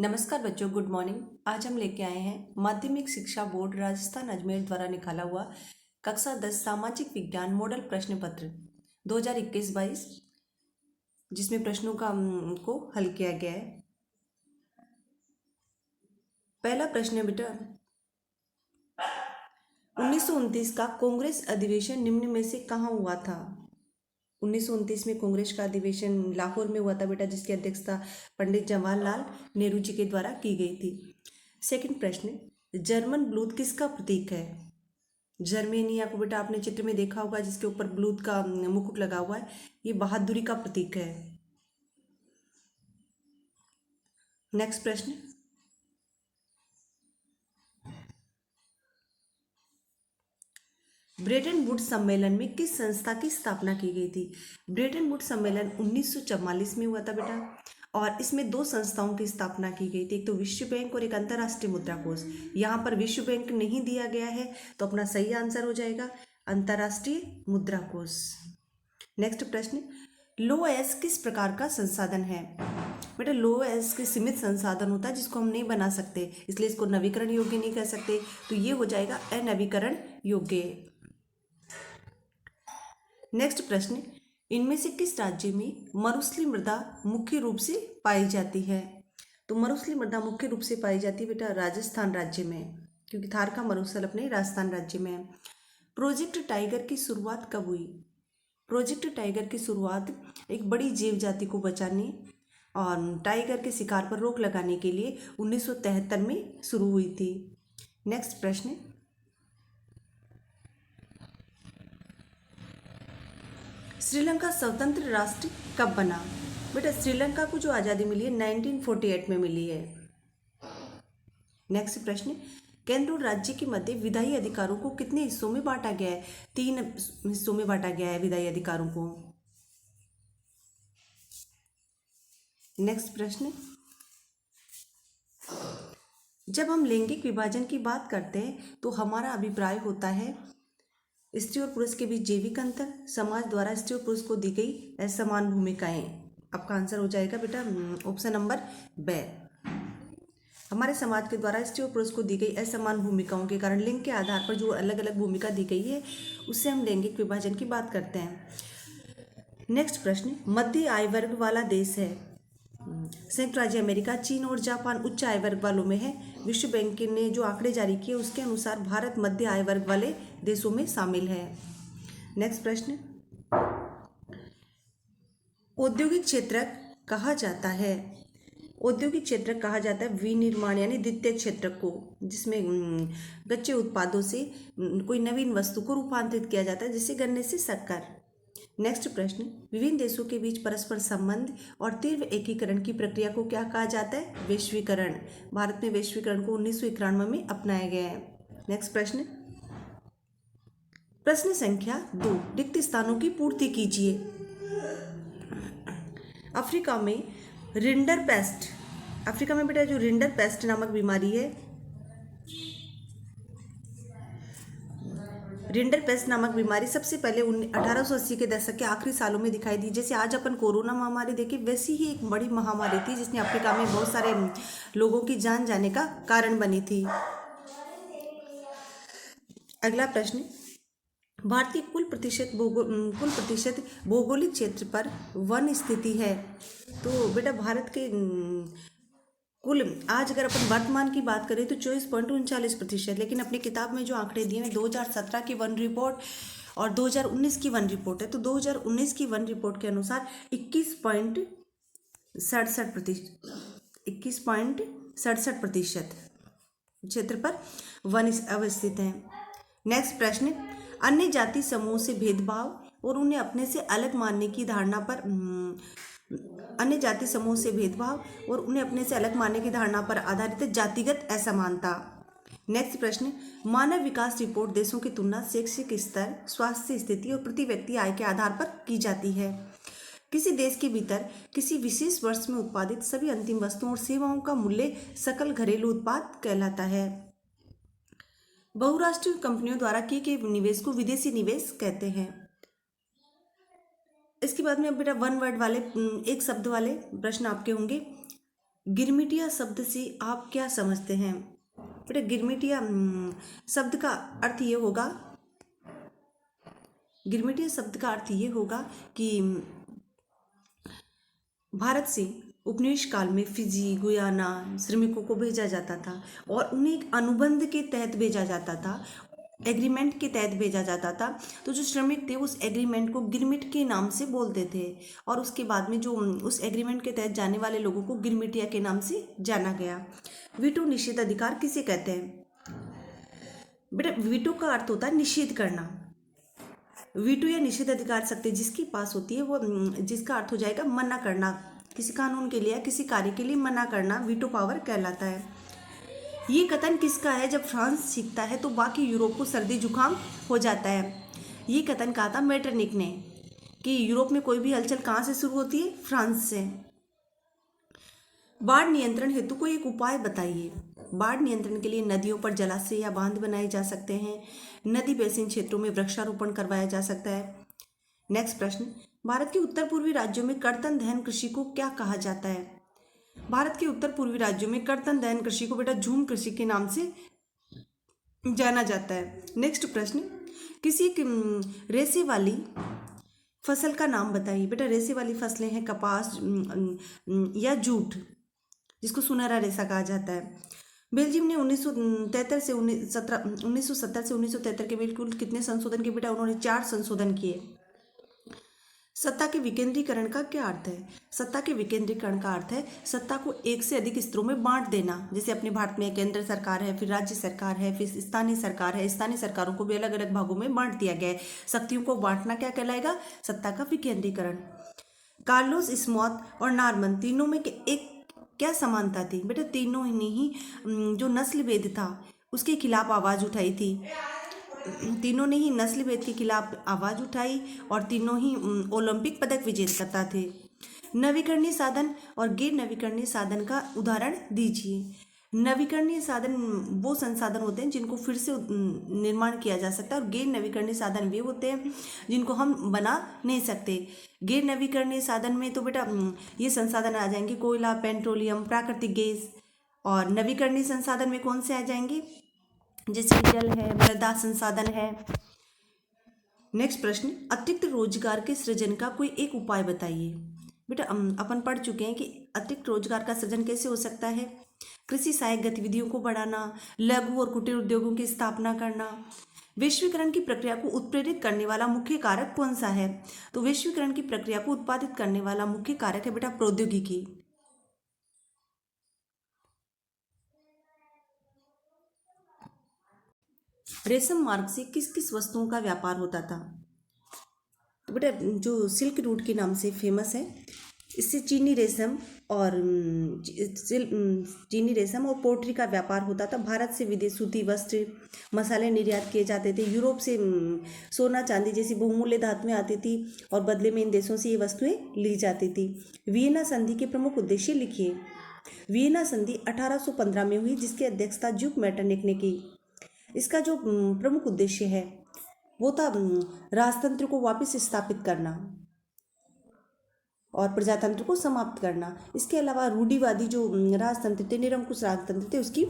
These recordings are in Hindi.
नमस्कार बच्चों, गुड मॉर्निंग। आज हम लेके आए हैं माध्यमिक शिक्षा बोर्ड राजस्थान अजमेर द्वारा निकाला हुआ कक्षा 10 सामाजिक विज्ञान मॉडल प्रश्न पत्र 2021-22, जिसमें प्रश्नों को हल किया गया है। पहला प्रश्न है बेटा, 1929 का कांग्रेस अधिवेशन निम्न में से कहाँ हुआ था? 1929 में कांग्रेस का अधिवेशन लाहौर में हुआ था बेटा, जिसकी अध्यक्षता पंडित जवाहरलाल नेहरू जी के द्वारा की गई थी। सेकंड प्रश्न, जर्मन ब्लूथ किसका प्रतीक है? जर्मेनिया को बेटा आपने चित्र में देखा होगा, जिसके ऊपर ब्लूथ का मुकुट लगा हुआ है। ये बहादुरी का प्रतीक है। नेक्स्ट प्रश्न, ब्रेटन वुड्स सम्मेलन में किस संस्था की स्थापना की गई थी? ब्रेटन वुड्स सम्मेलन 1944 में हुआ था बेटा, और इसमें दो संस्थाओं की स्थापना की गई थी, एक तो विश्व बैंक और एक अंतर्राष्ट्रीय मुद्रा कोष। यहाँ पर विश्व बैंक नहीं दिया गया है, तो अपना सही आंसर हो जाएगा अंतर्राष्ट्रीय मुद्रा कोष। नेक्स्ट प्रश्न, लो एस किस प्रकार का संसाधन है? बेटा लो एस के सीमित संसाधन होता है, जिसको हम नहीं बना सकते, इसलिए इसको नवीकरण योग्य नहीं कह सकते, तो ये हो जाएगा अनवीकरण योग्य। नेक्स्ट प्रश्न, इनमें से किस राज्य में मरुस्थलीय मृदा मुख्य रूप से पाई जाती है? तो मरुस्थलीय मृदा मुख्य रूप से पाई जाती है बेटा राजस्थान राज्य में, क्योंकि थार का मरुस्थल अपने राजस्थान राज्य में है। प्रोजेक्ट टाइगर की शुरुआत कब हुई? प्रोजेक्ट टाइगर की शुरुआत एक बड़ी जीव जाति को बचाने और टाइगर के शिकार पर रोक लगाने के लिए 1973 में शुरू हुई थी। नेक्स्ट प्रश्न, श्रीलंका स्वतंत्र राष्ट्र कब बना? बेटा श्रीलंका को जो आज़ादी मिली है 1948 में मिली है। नेक्स्ट प्रश्न, केंद्र और राज्य के मध्य विधायी अधिकारों को कितने हिस्सों में बांटा गया है? 3 हिस्सों में बांटा गया है विधायी अधिकारों को। नेक्स्ट प्रश्न, जब हम लैंगिक विभाजन की बात करते हैं तो हमारा अभिप्राय होता है स्त्री और पुरुष के बीच जैविक अंतर, समाज द्वारा स्त्री और पुरुष को दी गई असमान भूमिकाएं। आपका आंसर हो जाएगा बेटा ऑप्शन नंबर बी। हमारे समाज के द्वारा स्त्री और पुरुष को दी गई असमान भूमिकाओं के कारण लिंग के आधार पर जो अलग अलग भूमिका दी गई है, उससे हम लैंगिक विभाजन की बात करते हैं। नेक्स्ट प्रश्न, मध्य आय वर्ग वाला देश है? संयुक्त राज्य अमेरिका, चीन और जापान उच्च आय वर्ग वालों में है। विश्व बैंक ने जो आंकड़े जारी किए उसके अनुसार भारत मध्य आय वर्ग वाले देशों में शामिल है। नेक्स्ट प्रश्न, औद्योगिक क्षेत्र कहा जाता है? औद्योगिक क्षेत्र कहा जाता है विनिर्माण यानी द्वितीय क्षेत्र को, जिसमें कच्चे उत्पादों से कोई नवीन वस्तु को रूपांतरित किया जाता है, जैसे गन्ने से शक्कर। नेक्स्ट प्रश्न, विभिन्न देशों के बीच परस्पर संबंध और तीव्र एकीकरण की प्रक्रिया को क्या कहा जाता है? वैश्वीकरण। भारत में वैश्वीकरण को 1991 में अपनाया गया है। नेक्स्ट प्रश्न, प्रश्न संख्या 2, रिक्त स्थानों की पूर्ति कीजिए। अफ्रीका में रिंडरपेस्ट, अफ्रीका में बेटा जो रिंडरपेस्ट नामक बीमारी है, रिंडरपेस्ट नामक बीमारी सबसे पहले 1880 के दशक के आखिरी सालों में दिखाई दी। जैसे आज अपन कोरोना महामारी देखें, वैसी ही एक बड़ी महामारी थी जिसने अफ्रीका में बहुत सारे लोगों की जान जाने का कारण बनी थी। अगला प्रश्न, भारतीय कुल प्रतिशत भौगोलिक क्षेत्र पर वन स्थिति है? तो बेटा भारत के कुल, आज अगर अपन वर्तमान की बात करें तो 24.39%, लेकिन अपनी किताब में जो आंकड़े दिए हैं 2017 की वन रिपोर्ट और 2019 की वन रिपोर्ट है, तो 2019 की वन रिपोर्ट के अनुसार 21.67% क्षेत्र पर वन अवस्थित है। नेक्स्ट प्रश्न, अन्य जाति समूह से भेदभाव और उन्हें अपने से अलग मानने की धारणा पर अन्य जाति समूह से भेदभाव और उन्हें अपने से अलग मानने की धारणा पर आधारित जातिगत असमानता। नेक्स्ट प्रश्न, मानव विकास रिपोर्ट देशों की तुलना शैक्षिक स्तर, स्वास्थ्य स्थिति और प्रति व्यक्ति आय के आधार पर की जाती है। किसी देश के भीतर किसी विशेष वर्ष में उत्पादित सभी अंतिम वस्तुओं और सेवाओं का मूल्य सकल घरेलू उत्पाद कहलाता है। बहुराष्ट्रीय कंपनियों द्वारा किए गए निवेश को विदेशी निवेश कहते हैं। इसके बाद में बेटा वन वर्ड वाले, एक शब्द वाले प्रश्न आपके होंगे। गिरमिटिया शब्द से आप क्या समझते हैं? बेटा गिरमिटिया शब्द का अर्थ ये होगा, गिरमिटिया शब्द का अर्थ ये होगा कि भारत से उपनिवेश काल में फिजी, गुयाना श्रमिकों को भेजा जाता था और उन्हें एक अनुबंध के तहत भेजा जाता था, एग्रीमेंट के तहत भेजा जाता था। तो जो श्रमिक थे उस एग्रीमेंट को गिरमिट के नाम से बोलते थे और उसके बाद में जो उस एग्रीमेंट के तहत जाने वाले लोगों को गिरमिटिया के नाम से जाना गया। वीटो निषेधाधिकार किसे कहते हैं? बेटा वीटो का अर्थ होता है निषेध करना। वीटो या निषेधाधिकार शक्ति जिसके पास होती है वो, जिसका अर्थ हो जाएगा मना करना, किसी कानून के लिए, किसी कार्य के लिए मना करना वीटो पावर कहलाता है। ये कथन किसका है? जब फ्रांस सीखता है तो बाकी यूरोप को सर्दी जुकाम हो जाता है। ये कथन कहा था मेटरनिक ने कि यूरोप में कोई भी हलचल कहाँ से शुरू होती है? फ्रांस से। बाढ़ नियंत्रण हेतु कोई एक उपाय बताइए। बाढ़ नियंत्रण के लिए नदियों पर जलाशय या बांध बनाए जा सकते हैं। नदी बेसिन क्षेत्रों में वृक्षारोपण करवाया जा सकता है। नेक्स्ट प्रश्न, भारत के उत्तर पूर्वी राज्यों में कर्तन दहन कृषि को क्या कहा जाता है? भारत के उत्तर पूर्वी राज्यों में कर्तन दहन कृषि को बेटा झूम कृषि के नाम से जाना जाता है। नेक्स्ट प्रश्न, किसी रेसे वाली फसल का नाम बताइए। बेटा रेसे वाली फसलें हैं कपास या जूट, जिसको सुनहरा रेशा कहा जाता है। बेल्जियम ने 1973 से 1970 से 1973 के बिल्कुल कितने संशोधन किए? बेटा उन्होंने 4 संशोधन किए। सत्ता के विकेंद्रीकरण का क्या अर्थ है? सत्ता के विकेंद्रीकरण का अर्थ है सत्ता को एक से अधिक स्तरों में बांट देना। जैसे अपने भारत में केंद्र सरकार है, फिर राज्य सरकार है, फिर स्थानीय सरकार है। स्थानीय सरकारों को भी अलग अलग भागों में बांट दिया गया है। शक्तियों को बांटना क्या कहलाएगा? सत्ता का विकेंद्रीकरण। कार्लोस स्मॉथ और नार्मन तीनों में एक क्या समानता थी? बेटा तीनों ने ही जो नस्ल भेद था उसके खिलाफ आवाज उठाई थी। तीनों ने ही नस्ल भेद के खिलाफ आवाज उठाई और तीनों ही ओलंपिक पदक विजेता थे। नवीकरणीय साधन और गैर नवीकरणीय साधन का उदाहरण दीजिए। नवीकरणीय साधन वो संसाधन होते हैं जिनको फिर से निर्माण किया जा सकता है और गैर नवीकरणीय साधन वे होते हैं जिनको हम बना नहीं सकते। गैर नवीकरणीय साधन में तो बेटा ये संसाधन आ जाएंगे कोयला, पेट्रोलियम, प्राकृतिक गैस। और नवीकरणीय संसाधन में कौन से आ जाएंगे? जैसे जल है, मृदा संसाधन है। नेक्स्ट प्रश्न, अतिरिक्त रोजगार के सृजन का कोई एक उपाय बताइए। बेटा अपन पढ़ चुके हैं कि अतिरिक्त रोजगार का सृजन कैसे हो सकता है। कृषि सहायक गतिविधियों को बढ़ाना, लघु और कुटीर उद्योगों की स्थापना करना। वैश्वीकरण की प्रक्रिया को उत्प्रेरित करने वाला मुख्य कारक कौन सा है? तो वैश्वीकरण की प्रक्रिया को उत्पादित करने वाला मुख्य कारक है बेटा प्रौद्योगिकी। रेशम मार्ग से किस किस वस्तुओं का व्यापार होता था? तो बेटा जो सिल्क रूट के नाम से फेमस है, इससे चीनी रेशम और चीनी रेशम और पोल्ट्री का व्यापार होता था। भारत से विदेश सूती वस्त्र, मसाले निर्यात किए जाते थे। यूरोप से सोना चांदी जैसी बहुमूल्य धातुएं आती थी और बदले में इन देशों से ये वस्तुएं ली जाती थी। वियना संधि के प्रमुख उद्देश्य लिखिए। वियना संधि 1815 में हुई, जिसकी अध्यक्षता ड्यूक मेटरनिक ने की। इसका जो प्रमुख उद्देश्य है वो था राजतंत्र को वापस स्थापित करना और प्रजातंत्र को समाप्त करना। इसके अलावा रूढ़िवादी जो राजतंत्र थे, निरंकुश राजतंत्र थे, उसकी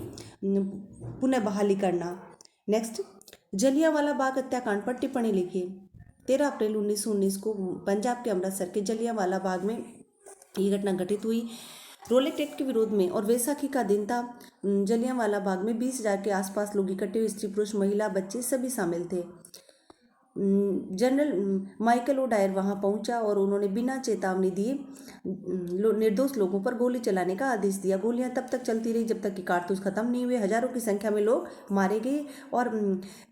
पुनः बहाली करना। नेक्स्ट, जलियांवाला बाग हत्याकांड पर टिप्पणी लिखिए। 13 अप्रैल 1919 को पंजाब के अमृतसर के जलियांवाला बाग में ये घटना घटित हुई। रोलेट एक्ट के विरोध में और वैसाखी का दिन था। जलियांवाला बाग में 20,000 के आसपास लोग इकट्ठे हुए। स्त्री, पुरुष, महिला, बच्चे सभी शामिल थे। जनरल माइकल ओ डायर वहां पहुंचा और उन्होंने बिना चेतावनी दिए निर्दोष लोगों पर गोली चलाने का आदेश दिया। गोलियां तब तक चलती रही जब तक कि कारतूस खत्म नहीं हुए। हजारों की संख्या में लोग मारे गए और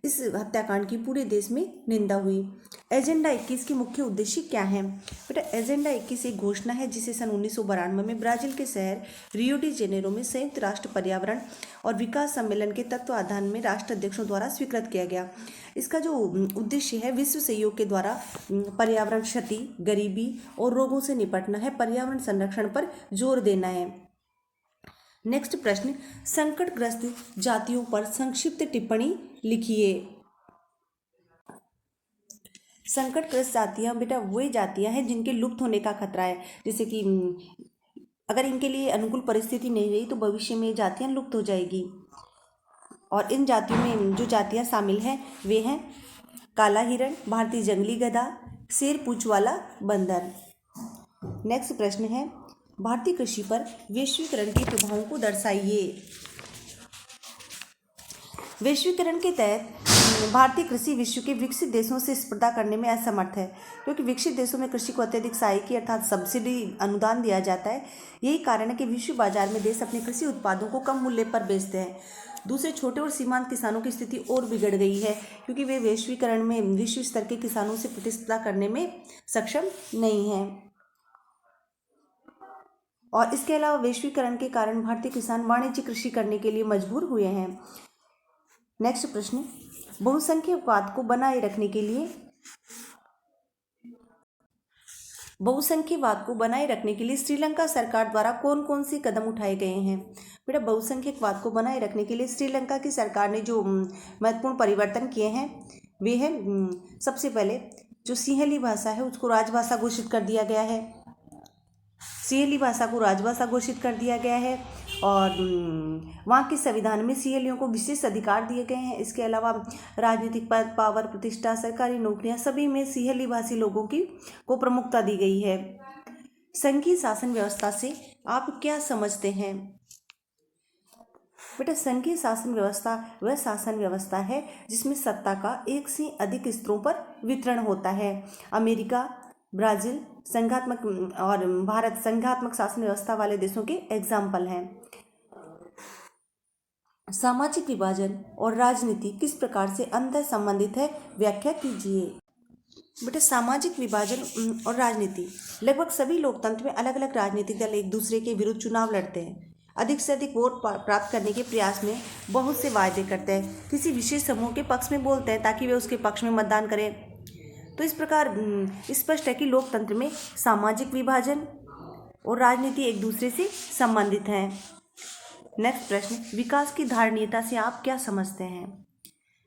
इस हत्याकांड की पूरे देश में निंदा हुई। एजेंडा 21 के मुख्य उद्देश्य क्या है? बेटा एजेंडा 21 एक घोषणा है जिसे सन 1992 में ब्राजील के शहर रियो डी जेनेरो में संयुक्त राष्ट्र पर्यावरण और विकास सम्मेलन के तत्वाधान में राष्ट्र अध्यक्षों द्वारा स्वीकृत किया गया। इसका जो उद्देश्य है विश्व सहयोग के द्वारा पर्यावरण क्षति, गरीबी और रोगों से निपटना है। पर्यावरण संरक्षण पर जोर देना है। नेक्स्ट प्रश्न, संकटग्रस्त जातियों पर संक्षिप्त टिप्पणी लिखिए। संकटग्रस्त जातियां बेटा वे जातियां हैं जिनके लुप्त होने का खतरा है, जैसे कि अगर इनके लिए अनुकूल परिस्थिति नहीं रही तो भविष्य में जातियाँ लुप्त हो जाएगी। और इन जातियों में जो जातियाँ शामिल हैं वे हैं काला हिरण, भारतीय जंगली गधा, शेर पूंछ वाला बंदर। नेक्स्ट प्रश्न है, भारतीय कृषि पर वैश्वीकरण के प्रभावों को दर्शाइए। वैश्वीकरण के तहत भारतीय कृषि विश्व के विकसित देशों से स्पर्धा करने में असमर्थ है, क्योंकि विकसित देशों में कृषि को अत्यधिक सहायकी अर्थात सब्सिडी अनुदान दिया जाता है। यही कारण है कि विश्व बाजार में देश अपने कृषि उत्पादों को कम मूल्य पर बेचते हैं। दूसरे छोटे और सीमांत किसानों की स्थिति और बिगड़ गई है, क्योंकि वे वैश्वीकरण में विश्व स्तर के किसानों से प्रतिस्पर्धा करने में सक्षम नहीं हैं। और इसके अलावा वैश्वीकरण के कारण भारतीय किसान वाणिज्यिक कृषि करने के लिए मजबूर हुए हैं। नेक्स्ट प्रश्न, बहुसंख्यवाद को बनाए रखने के लिए श्रीलंका सरकार द्वारा कौन कौन से कदम उठाए गए हैं। बेटा, बहुसंख्यकवाद को बनाए रखने के लिए श्रीलंका की सरकार ने जो महत्वपूर्ण परिवर्तन किए हैं वे हैं, सबसे पहले जो सिंहली भाषा है उसको राजभाषा घोषित कर दिया गया है। सिंहली भाषा को राजभाषा घोषित कर दिया गया है और वहाँ के संविधान में सिंहलियों को विशेष अधिकार दिए गए हैं। इसके अलावा राजनीतिक पद, पावर, प्रतिष्ठा, सरकारी नौकरियाँ सभी में सिंहली भाषी लोगों को प्रमुखता दी गई है। संघीय शासन व्यवस्था से आप क्या समझते हैं। बेटा, संघीय शासन व्यवस्था वह शासन व्यवस्था है जिसमें सत्ता का एक से अधिक स्तरों पर वितरण होता है। अमेरिका, ब्राजील संघात्मक और भारत संघात्मक शासन व्यवस्था वाले देशों के एग्जाम्पल हैं। सामाजिक विभाजन और राजनीति किस प्रकार से अंतर संबंधित है, व्याख्या कीजिए। बेटा, सामाजिक विभाजन और राजनीति, लगभग सभी लोकतंत्र में अलग अलग राजनीतिक दल एक दूसरे के विरुद्ध चुनाव लड़ते हैं। अधिक से अधिक वोट प्राप्त करने के प्रयास में बहुत से वायदे करते हैं, किसी विशेष समूह के पक्ष में बोलते हैं ताकि वे उसके पक्ष में मतदान करें। तो इस प्रकार स्पष्ट है कि लोकतंत्र में सामाजिक विभाजन और राजनीति एक दूसरे से संबंधित हैं। नेक्स्ट प्रश्न, विकास की धारणीयता से आप क्या समझते हैं।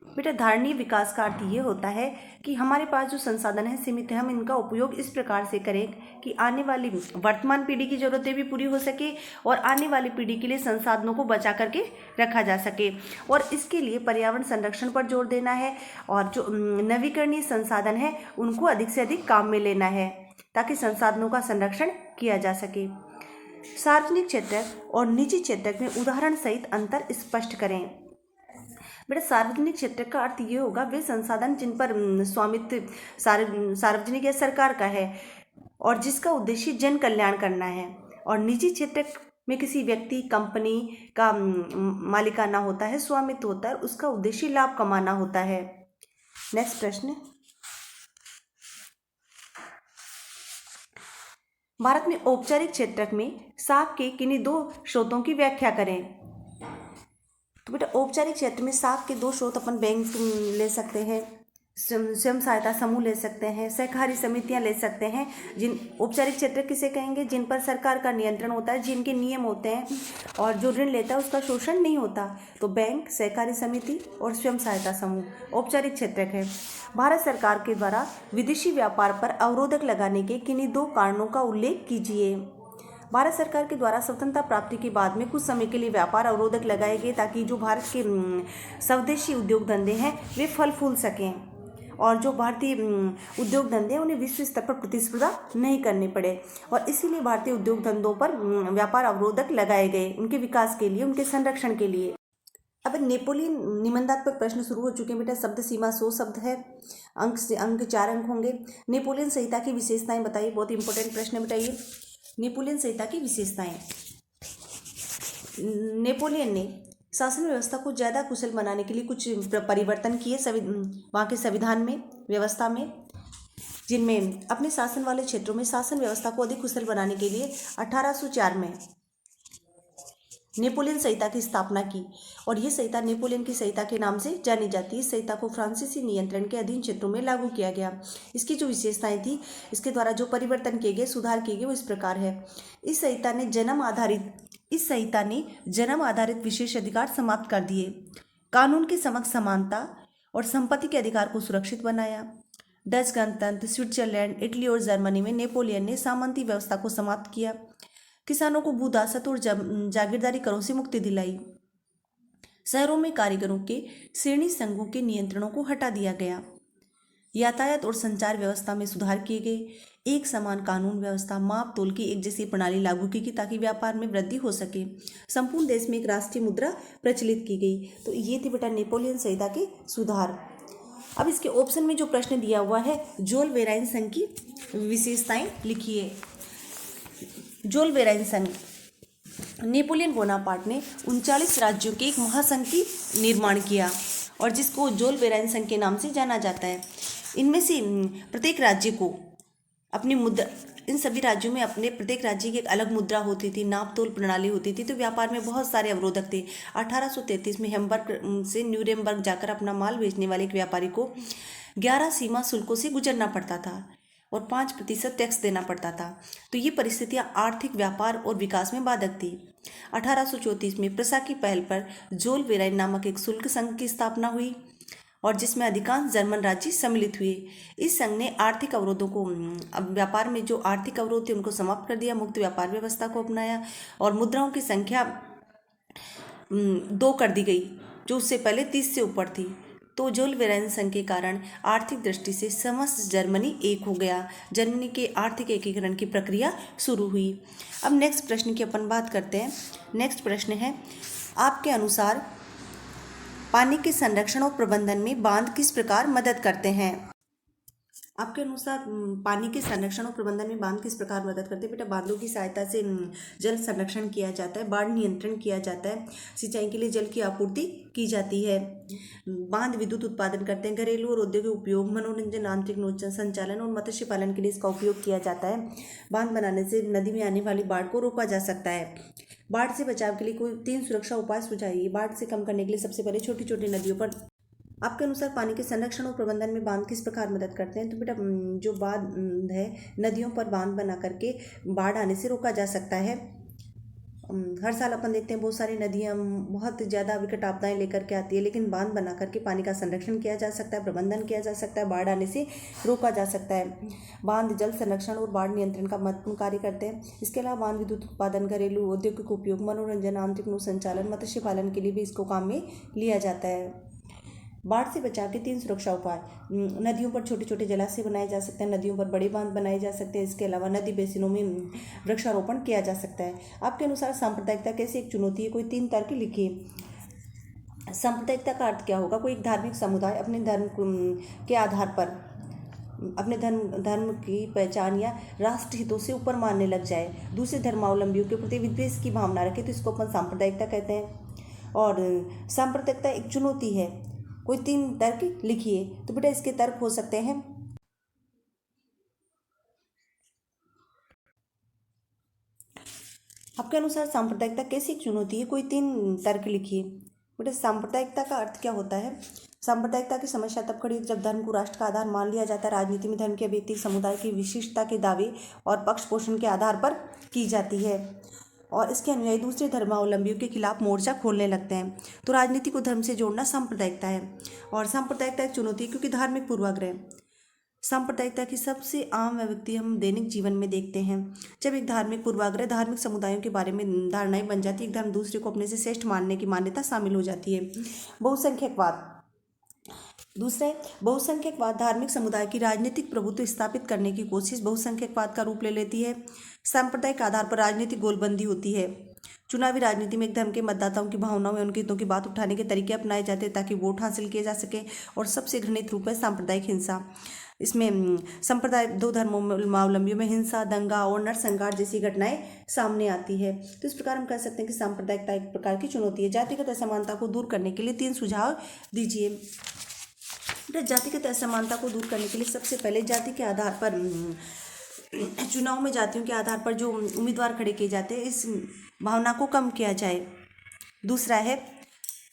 बेटा, धारणीय विकास का अर्थ ये होता है कि हमारे पास जो संसाधन है सीमित है, हम इनका उपयोग इस प्रकार से करें कि आने वाली वर्तमान पीढ़ी की जरूरतें भी पूरी हो सके और आने वाली पीढ़ी के लिए संसाधनों को बचा करके रखा जा सके। और इसके लिए पर्यावरण संरक्षण पर जोर देना है और जो नवीकरणीय संसाधन है उनको अधिक से अधिक काम में लेना है ताकि संसाधनों का संरक्षण किया जा सके। सार्वजनिक क्षेत्र और निजी क्षेत्र में उदाहरण सहित अंतर स्पष्ट करें। बेटा, सार्वजनिक क्षेत्र का अर्थ ये होगा वे संसाधन जिन पर स्वामित्व सार्वजनिक या सरकार का है और जिसका उद्देश्य जन कल्याण करना है। और निजी क्षेत्र में किसी व्यक्ति, कंपनी का मालिकाना होता है, स्वामित्व होता है, उसका उद्देश्य लाभ कमाना होता है। नेक्स्ट प्रश्न, भारत में औपचारिक क्षेत्र में साख के किन्हीं दो स्रोतों की व्याख्या करें। तो बेटा, औपचारिक क्षेत्र में साख के दो स्रोत अपन बैंक ले सकते हैं, स्वयं सहायता समूह ले सकते हैं, सहकारी समितियां ले सकते हैं। जिन औपचारिक क्षेत्र किसे कहेंगे, जिन पर सरकार का नियंत्रण होता है, जिनके नियम होते हैं और जो ऋण लेता है उसका शोषण नहीं होता। तो बैंक, सहकारी समिति और स्वयं सहायता समूह औपचारिक क्षेत्र है। भारत सरकार के द्वारा विदेशी व्यापार पर अवरोधक लगाने के किन्हीं दो कारणों का उल्लेख कीजिए। भारत सरकार के द्वारा स्वतंत्रता प्राप्ति के बाद में कुछ समय के लिए व्यापार अवरोधक लगाए गए ताकि जो भारत के स्वदेशी उद्योग धंधे हैं वे फल फूल सकें और जो भारतीय उद्योग धंधे हैं उन्हें विश्व स्तर पर प्रतिस्पर्धा नहीं करनी पड़े। और इसीलिए भारतीय उद्योग धंधों पर व्यापार अवरोधक लगाए गए, उनके विकास के लिए, उनके संरक्षण के लिए। अब नेपोलियन निबंधात्मक प्रश्न शुरू हो चुके हैं। बेटा, शब्द सीमा 100 शब्द है, अंक 4 अंक होंगे। नेपोलियन संहिता की विशेषताएं बताइए, बहुत इंपॉर्टेंट प्रश्न बताइए। नेपोलियन संहिता की विशेषताएं, नेपोलियन ने शासन व्यवस्था को ज़्यादा कुशल बनाने के लिए कुछ परिवर्तन किए वहाँ के संविधान में, व्यवस्था में, जिनमें अपने शासन वाले क्षेत्रों में शासन व्यवस्था को अधिक कुशल बनाने के लिए 1804 में नेपोलियन संहिता की स्थापना की और यह संहिता नेपोलियन की संहिता के नाम से जानी जाती है। इस संहिता को फ्रांसीसी नियंत्रण के अधीन क्षेत्रों में लागू किया गया। इसकी जो विशेषताएं थी, इसके द्वारा जो परिवर्तन किए गए, सुधार किए गए, वो इस प्रकार है। इस संहिता ने जन्म आधारित विशेष अधिकार समाप्त कर दिए, कानून के समक्ष समानता और संपत्ति के अधिकार को सुरक्षित बनाया। डच गणतंत्र, स्विट्जरलैंड, इटली और जर्मनी में नेपोलियन ने सामंती व्यवस्था को समाप्त किया। किसानों को भूदासत और जागीरदारी करों से मुक्ति दिलाई। शहरों में कारीगरों के श्रेणी संघों के नियंत्रणों को हटा दिया गया। यातायात और संचार व्यवस्था में सुधार किए गए। एक समान कानून व्यवस्था, माप तोल की एक जैसी प्रणाली लागू की गई ताकि व्यापार में वृद्धि हो सके। संपूर्ण देश में एक राष्ट्रीय मुद्रा प्रचलित की गई। तो ये थी बेटा नेपोलियन संहिता के सुधार। अब इसके ऑप्शन में जो प्रश्न दिया हुआ है, जोल वेराइन संघ की विशेषताएं लिखिए। जोल वेराइन संघ, नेपोलियन बोनापार्ट ने 39 राज्यों के एक महासंघ की निर्माण किया और जिसको जोल वेराइन संघ के नाम से जाना जाता है। इनमें से प्रत्येक राज्य को अपनी मुद्रा, इन सभी राज्यों में अपने प्रत्येक राज्य की एक अलग मुद्रा होती थी, नाप तोल प्रणाली होती थी। तो व्यापार में बहुत सारे अवरोधक थे। 1833 में हैम्बर्ग से न्यूरेमबर्ग जाकर अपना माल बेचने वाले एक व्यापारी को 11 सीमा शुल्कों से गुजरना पड़ता था और 5% टैक्स देना पड़ता था। तो ये परिस्थितियां आर्थिक, व्यापार और विकास में बाधक थी। 1834 में प्रसा की पहल पर जोल वेराइन नामक एक शुल्क संघ की स्थापना हुई और जिसमें अधिकांश जर्मन राज्य सम्मिलित हुए। इस संघ ने आर्थिक अवरोधों को, अब व्यापार में जो आर्थिक अवरोध थे उनको समाप्त कर दिया, मुक्त व्यापार व्यवस्था को अपनाया और मुद्राओं की संख्या 2 कर दी गई, जो उससे पहले 30 से ऊपर थी। तो जोल वेराइन संघ के कारण आर्थिक दृष्टि से समस्त जर्मनी एक हो गया। जर्मनी के आर्थिक एकीकरण की प्रक्रिया शुरू हुई। अब नेक्स्ट प्रश्न की अपन बात करते हैं। नेक्स्ट प्रश्न है, आपके अनुसार पानी के संरक्षण और प्रबंधन में बांध किस प्रकार मदद करते हैं? आपके अनुसार पानी के संरक्षण और प्रबंधन में बांध किस प्रकार मदद करते हैं? बेटा, बांधों की सहायता से जल संरक्षण किया जाता है, बाढ़ नियंत्रण किया जाता है, सिंचाई के लिए जल की आपूर्ति की जाती है। बांध विद्युत उत्पादन करते हैं, घरेलू और औद्योगिक उपयोग, मनोरंजन, आंतरिक संचालन और मत्स्य पालन के लिए इसका उपयोग किया जाता है। बांध बनाने से नदी में आने वाली बाढ़ को रोका जा सकता है। बाढ़ से बचाव के लिए कोई 3 सुरक्षा उपाय सुझाइए। बाढ़ से कम करने के लिए सबसे पहले छोटी छोटी नदियों पर। आपके अनुसार पानी के संरक्षण और प्रबंधन में बांध किस प्रकार मदद करते हैं? तो बेटा, जो बांध है, नदियों पर बांध बना करके बाढ़ आने से रोका जा सकता है। हर साल अपन देखते हैं बहुत सारी नदियाँ बहुत ज़्यादा विकट आपदाएं लेकर के आती है, लेकिन बांध बना करके पानी का संरक्षण किया जा सकता है, प्रबंधन किया जा सकता है, बाढ़ आने से रोका जा सकता है। बांध जल संरक्षण और बाढ़ नियंत्रण का महत्वपूर्ण कार्य करते हैं। इसके अलावा बांध विद्युत उत्पादन, घरेलू औद्योगिक उपयोग, मनोरंजन, आंतरिक संचालन, मत्स्य पालन के लिए भी इसको काम में लिया जाता है। बाढ़ से बचाव के 3 सुरक्षा उपाय, नदियों पर छोटे छोटे जलाशय बनाए जा सकते हैं, नदियों पर बड़े बांध बनाए जा सकते हैं। इसके अलावा नदी बेसिनों में वृक्षारोपण किया जा सकता है। आपके अनुसार सांप्रदायिकता कैसे एक चुनौती है? कोई 3 तर्क लिखिए। सांप्रदायिकता का अर्थ क्या होगा? कोई एक धार्मिक समुदाय अपने धर्म के आधार पर अपने धर्म की पहचान या राष्ट्र हितों से ऊपर मानने लग जाए, दूसरे धर्मावलंबियों के प्रति विद्वेष की भावना रखे, तो इसको अपन सांप्रदायिकता कहते हैं। और सांप्रदायिकता एक चुनौती है। कोई 3 तर्क लिखिए। तो बेटा, इसके तर्क हो सकते हैं, आपके अनुसार सांप्रदायिकता कैसी एक चुनौती है? कोई 3 तर्क लिखिए। बेटा, सांप्रदायिकता का अर्थ क्या होता है? सांप्रदायिकता की समस्या तब खड़ी जब धर्म को राष्ट्र का आधार मान लिया जाता है। राजनीति में धर्म के व्यक्ति समुदाय की विशिष्टता के दावे और पक्ष पोषण के आधार पर की जाती है और इसके अनुयायी दूसरे धर्मावलंबियों के खिलाफ मोर्चा खोलने लगते हैं। तो राजनीति को धर्म से जोड़ना सांप्रदायिकता है। और सांप्रदायिकता एक चुनौती क्योंकि धार्मिक पूर्वाग्रह। सांप्रदायिकता की सबसे आम अभिव्यक्ति हम दैनिक जीवन में देखते हैं। जब एक धार्मिक पूर्वाग्रह धार्मिक समुदायों के बारे में धारणाएं बन जाती है, एक धर्म दूसरे को अपने से श्रेष्ठ मानने की मान्यता शामिल हो जाती है। बहुसंख्यकवाद, दूसरा है बहुसंख्यकवाद, धार्मिक समुदाय की राजनीतिक प्रभुत्व स्थापित करने की कोशिश बहुसंख्यकवाद का रूप ले लेती है। सांप्रदायिक आधार पर राजनीतिक गोलबंदी होती है। चुनावी राजनीति में एक धर्म के मतदाताओं की भावनाओं में उनके हितों की बात उठाने के तरीके अपनाए जाते हैं ताकि वोट हासिल किए जा सके। और सबसे घृणित रूप है सांप्रदायिक हिंसा। इसमें संप्रदाय 2 धर्मावलंबियों में हिंसा, दंगा और नरसंहार जैसी घटनाएं सामने आती है। तो इस प्रकार हम कह सकते हैं कि सांप्रदायिकता एक प्रकार की चुनौती है। जातिगत असमानता को दूर करने के लिए 3 सुझाव दीजिए। जातिगत असमानता को दूर करने के लिए सबसे पहले जाति के आधार पर चुनाव में जातियों के आधार पर जो उम्मीदवार खड़े किए जाते हैं, इस भावना को कम किया जाए। दूसरा है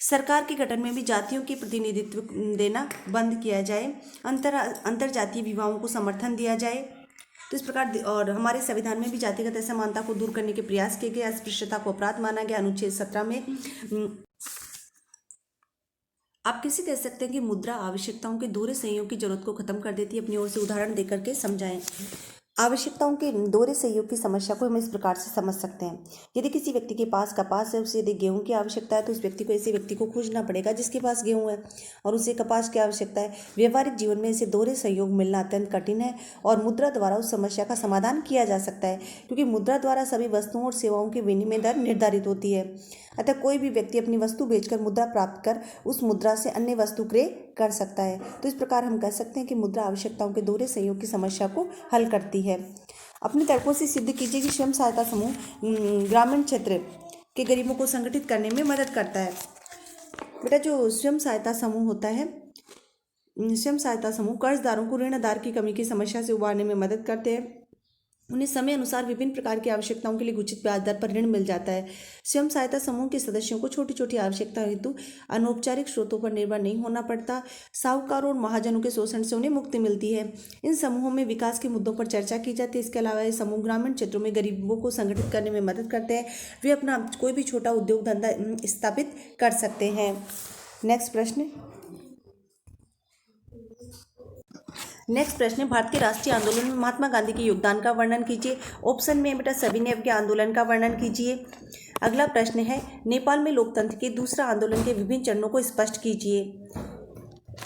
सरकार के गठन में भी जातियों के प्रतिनिधित्व देना बंद किया जाए। अंतर जातीय विवाहों को समर्थन दिया जाए। तो इस प्रकार और हमारे संविधान में भी जातिगत असमानता को दूर करने के प्रयास किए गए। अस्पृश्यता को अपराध माना गया अनुच्छेद 17 में। आप कैसे कह सकते हैं कि मुद्रा आवश्यकताओं के दोहरे संयोग की जरूरत को खत्म कर देती है? अपनी ओर से उदाहरण देकर के समझाएं। आवश्यकताओं के दोहरे सहयोग की समस्या को हम इस प्रकार से समझ सकते हैं। यदि किसी व्यक्ति के पास कपास है, उसे यदि गेहूं की आवश्यकता है, तो उस व्यक्ति को ऐसे व्यक्ति को खोजना पड़ेगा जिसके पास गेहूं है और उसे कपास की आवश्यकता है। व्यवहारिक जीवन में इसे दोहरे सहयोग मिलना अत्यंत कठिन है और मुद्रा द्वारा उस समस्या का समाधान किया जा सकता है, क्योंकि मुद्रा द्वारा सभी वस्तुओं और सेवाओं की विनिमय दर निर्धारित होती है। अतः कोई भी व्यक्ति अपनी वस्तु बेचकर मुद्रा प्राप्त कर उस मुद्रा से अन्य वस्तु क्रय कर सकता है। तो इस प्रकार हम कह सकते हैं कि मुद्रा आवश्यकताओं के दोहरे सहयोग की समस्या को हल करती है। अपने तर्कों से सिद्ध कीजिए कि स्वयं सहायता समूह ग्रामीण क्षेत्र के गरीबों को संगठित करने में मदद करता है। बेटा, जो स्वयं सहायता समूह होता है, स्वयं सहायता समूह कर्जदारों को ऋणदार की कमी की समस्या से उबारने में मदद करते हैं। उन्हें समय अनुसार विभिन्न प्रकार की आवश्यकताओं के लिए उचित ब्याज दर पर ऋण मिल जाता है। स्वयं सहायता समूह के सदस्यों को छोटी छोटी आवश्यकता हेतु अनौपचारिक स्रोतों पर निर्भर नहीं होना पड़ता। साहूकारों और महाजनों के शोषण से उन्हें मुक्ति मिलती है। इन समूहों में विकास के मुद्दों पर चर्चा की जाती है। इसके अलावा ये समूह ग्रामीण क्षेत्रों में गरीबों को संगठित करने में मदद करते हैं। वे अपना कोई भी छोटा उद्योग धंधा स्थापित कर सकते हैं। नेक्स्ट प्रश्न भारत के राष्ट्रीय आंदोलन में महात्मा गांधी के योगदान का वर्णन कीजिए। ऑप्शन में बेटा सविनय के आंदोलन का वर्णन कीजिए। अगला प्रश्न है नेपाल में लोकतंत्र के दूसरा आंदोलन के विभिन्न चरणों को स्पष्ट कीजिए।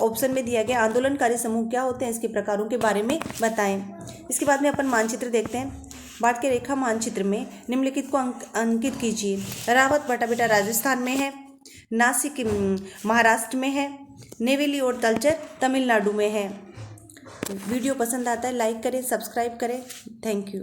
ऑप्शन में दिया गया आंदोलनकारी समूह क्या होते हैं, इसके प्रकारों के बारे में बताएं। इसके बाद में अपन मानचित्र देखते हैं। भारत के रेखा मानचित्र में निम्नलिखित को अंकित कीजिए। रावत बटा बेटा राजस्थान में है, नासिक महाराष्ट्र में है, नेवेली और तलचर तमिलनाडु में है। वीडियो पसंद आता है लाइक करें, सब्सक्राइब करें। Thank you.